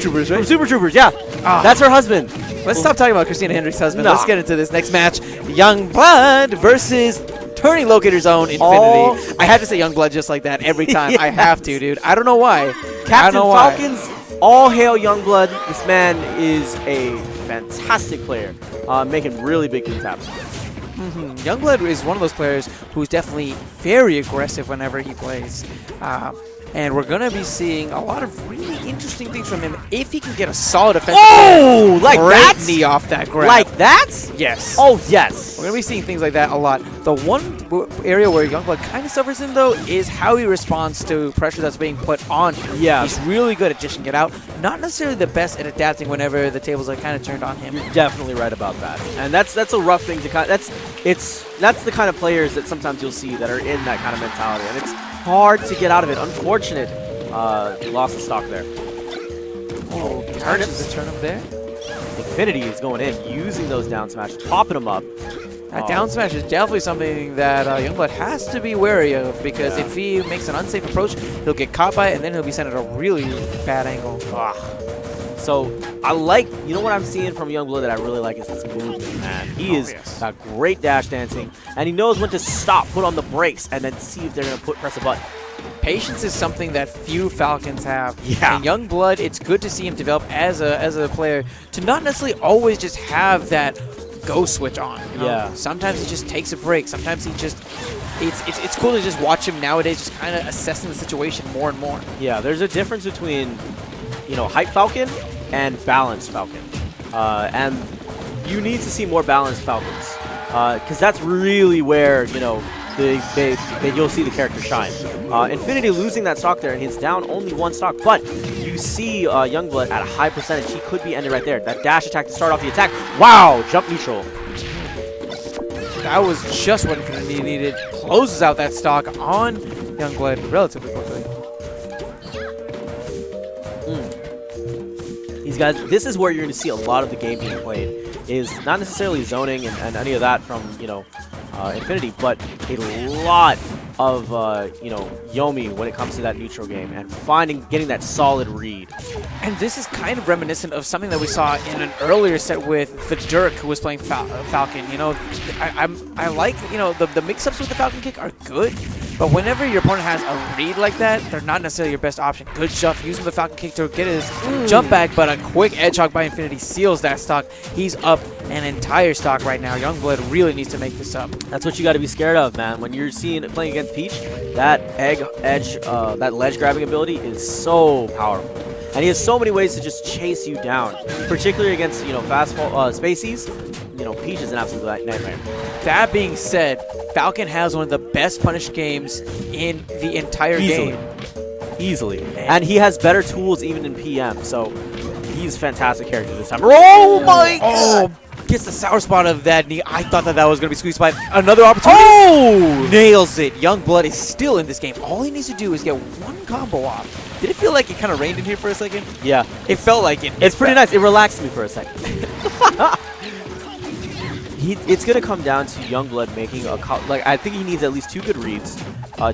Troopers, right? From Super Troopers, yeah. Ah. That's her husband. Let's stop talking about Christina Hendricks' husband. Nah. Let's get into this next match. Youngblood versus Turning Locator's own Infinity. Oh. I have to say Youngblood just like that every time. Yes. I have to, dude. I don't know why. Captain I don't know why. Falcon's all hail Youngblood. This man is a fantastic player, making really big things happen. Youngblood is one of those players who's definitely very aggressive whenever he plays. And we're going to be seeing a lot of really interesting things from him if he can get a solid offensive. Oh, like that? Knee off that grab. Like that? Yes. Oh, yes. We're going to be seeing things like that a lot. The one area where Youngblood kind of suffers in, though, is how he responds to pressure that's being put on him. Yeah. He's really good at dishing it out. Not necessarily the best at adapting whenever the tables are kind of turned on him. You're definitely right about that. And that's a rough thing to kind of, that's the kind of players that sometimes you'll see that are in that kind of mentality. And it's hard to get out of it. Unfortunate. Lost the stock there. Oh, turnips. The turnip there. Infinity is going in, using those down smashes, popping them up. That down smash is definitely something that Youngblood has to be wary of, because if he makes an unsafe approach, he'll get caught by it, and then he'll be sent at a really bad angle. So I like, you know what I'm seeing from Youngblood that I really like is this movement, man. He is got great dash dancing, and he knows when to stop, put on the brakes, and then see if they're going to press a button. Patience is something that few Falcons have. Yeah. And Youngblood, it's good to see him develop as a player to not necessarily always just have that go switch on. You know? Yeah. Sometimes he just takes a break. Sometimes he just it's cool to just watch him nowadays just kind of assessing the situation more and more. Yeah, there's a difference between, you know, hype Falcon and balanced Falcon. And you need to see more balanced Falcons. Because that's really where, you know, you'll see the character shine. Infinity losing that stock there, and he's down only one stock, but you see Youngblood at a high percentage. He could be ended right there. That dash attack to start off the attack. Wow, jump neutral. That was just what Infinity needed. Closes out that stock on Youngblood relatively quickly. These guys, this is where you're going to see a lot of the game being played, is not necessarily zoning and any of that from, you know, Infinity, but a lot of, you know, Yomi when it comes to that neutral game and getting that solid read. And this is kind of reminiscent of something that we saw in an earlier set with the Dirk, who was playing Falcon. You know, I like, you know, the mix-ups with the Falcon kick are good, but whenever your opponent has a read like that, they're not necessarily your best option. Good stuff, using the Falcon kick to get his jump back, but a quick edge hog by Infinity seals that stock. He's up an entire stock right now. Youngblood really needs to make this up. That's what you got to be scared of, man. When you're playing against Peach, that that ledge grabbing ability is so powerful. And he has so many ways to just chase you down, particularly against, you know, fast spacies. You know, Peach is an absolute nightmare. That being said, Falcon has one of the best punish games in the entire game. Easily. And he has better tools even in PM, so he's a fantastic character this time. Oh my god! Gets the sour spot of that knee. I thought that was going to be squeezed by another opportunity. Oh! Nails it. Youngblood is still in this game. All he needs to do is get one combo off. Did it feel like it kind of rained in here for a second? Yeah. It felt like it. It's pretty nice. It relaxed me for a second. It's going to come down to Youngblood making I think he needs at least 2 good reads,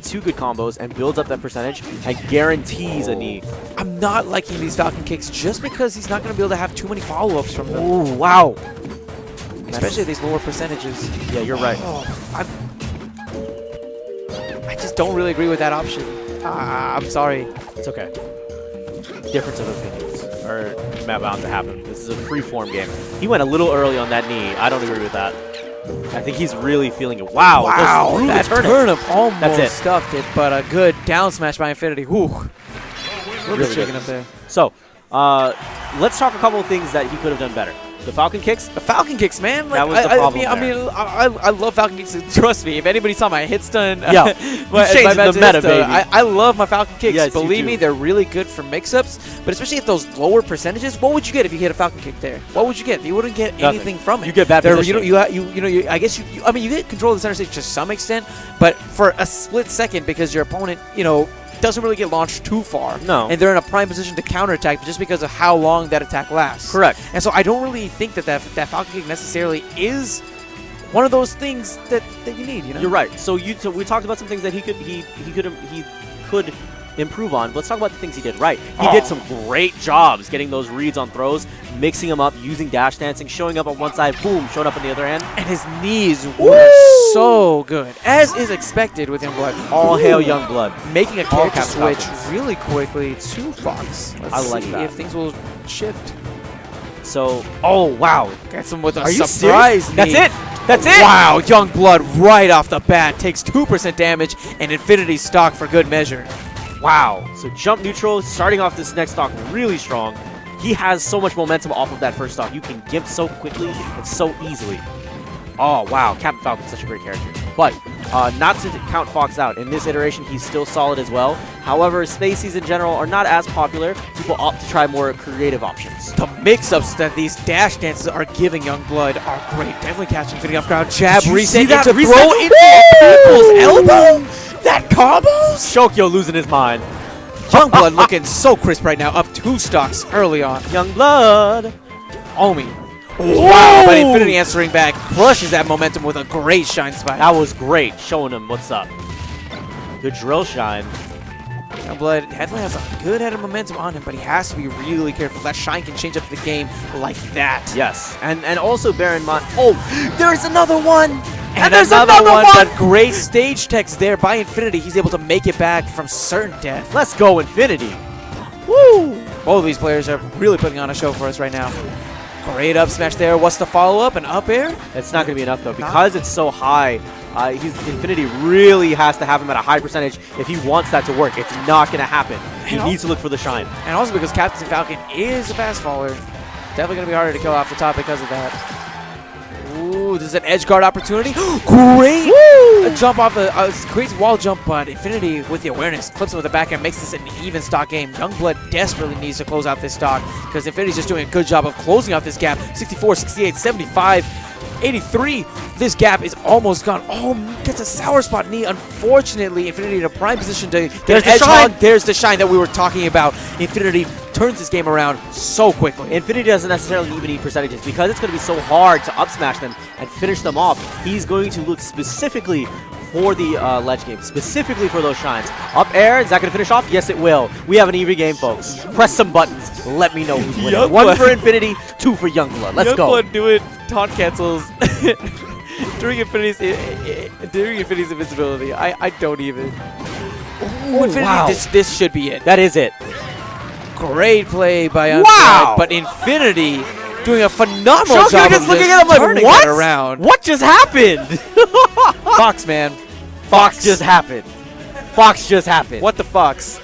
2 good combos, and builds up that percentage and guarantees a knee. I'm not liking these Falcon kicks just because he's not going to be able to have too many follow-ups from them. Oh, wow. Especially these lower percentages. Yeah, you're right. I just don't really agree with that option. I'm sorry. It's okay. Difference of opinions are bound to happen. This is a free-form game. He went a little early on that knee. I don't agree with that. I think he's really feeling it. Wow. Wow, that turnip almost stuffed stuffed it, but a good down smash by Infinity. Whew. Really shaking up there. So, let's talk a couple of things that he could have done better. The Falcon kicks? The Falcon kicks, man. Like, that was the problem I love Falcon kicks. Trust me, if anybody saw my hit stun, yeah, the meta, baby. I love my Falcon kicks. Yes, believe me, they're really good for mix-ups. But especially at those lower percentages, what would you get if you hit a Falcon kick there? What would you get? You wouldn't get anything from it. You get bad positioning. I guess I mean, you get control of the center stage to some extent, but for a split second, because your opponent, you know, doesn't really get launched too far. No. And they're in a prime position to counterattack just because of how long that attack lasts. Correct. And so I don't really think that Falcon kick necessarily is one of those things that you need, you know? You're right. So we talked about some things that he could improve on. Let's talk about the things he did right. He did some great jobs getting those reads on throws, mixing them up, using dash dancing, showing up on one side, boom, showing up on the other end. And his knees were so good, as is expected with Youngblood. All hail Youngblood. Making a character switch Falcons. really quickly to Fox. I like see that. if things will shift. So, oh, wow. Gets him with a Are you surprise serious? knee. That's it. That's it. Wow, Youngblood right off the bat takes 2% damage and Infinity stock for good measure. Wow. So jump neutral, starting off this next stock really strong. He has so much momentum off of that first stock. You can gimp so quickly and so easily. Oh, wow. Captain Falcon's such a great character. But not to count Fox out. In this iteration, he's still solid as well. However, Spaceys in general are not as popular. People opt to try more creative options. The mix-ups that these dash dances are giving Youngblood are great. Definitely catching Infinity off ground. Jab, Did you reset see that into reset? throw into people's elbow. That combo? Shokyo losing his mind. Youngblood looking so crisp right now. Up 2 stocks early on. Youngblood. Omi. Wow, but Infinity answering back, crushes that momentum with a great shine spike. That was great, showing him what's up. Good drill shine. Youngblood definitely has a good head of momentum on him, but he has to be really careful. That shine can change up the game like that. Yes, and also bear in mind. Oh, there's another one. And there's another one. But great stage text there by Infinity. He's able to make it back from certain death. Let's go, Infinity. Woo! Both of these players are really putting on a show for us right now. Great up smash there. What's the follow-up? An up air? It's not going to be enough, though. Because it's so high, Infinity really has to have him at a high percentage if he wants that to work. It's not going to happen. He needs to look for the shine. And also because Captain Falcon is a fast faller. Definitely going to be harder to kill off the top because of that. Ooh, this is an edge guard opportunity. Great jump off a great wall jump, but Infinity with the awareness clips him with the backhand, makes this an even stock game. Youngblood desperately needs to close out this stock because Infinity's just doing a good job of closing out this gap. 64, 68, 75, 83. This gap is almost gone. Oh, gets a sour spot knee. Unfortunately, Infinity in a prime position to get an edge on. There's the shine that we were talking about. Infinity turns this game around so quickly. Infinity doesn't necessarily even need percentages because it's going to be so hard to up smash them and finish them off. He's going to look specifically for the ledge game, specifically for those shines. Up air, is that going to finish off? Yes, it will. We have an even game, folks. Press some buttons. Let me know who's winning. Youngblood. 1 for Infinity, 2 for Youngblood. Let's go. Youngblood doing taunt cancels during Infinity's invincibility. I don't even. Ooh, Infinity, wow. This should be it. That is it. Great play by Youngblood, Wow! but Infinity doing a phenomenal Shokyo job just of looking this, at him like, turning what? it around. What just happened? Fox, man. Fox just happened. Fox just happened. What the fox?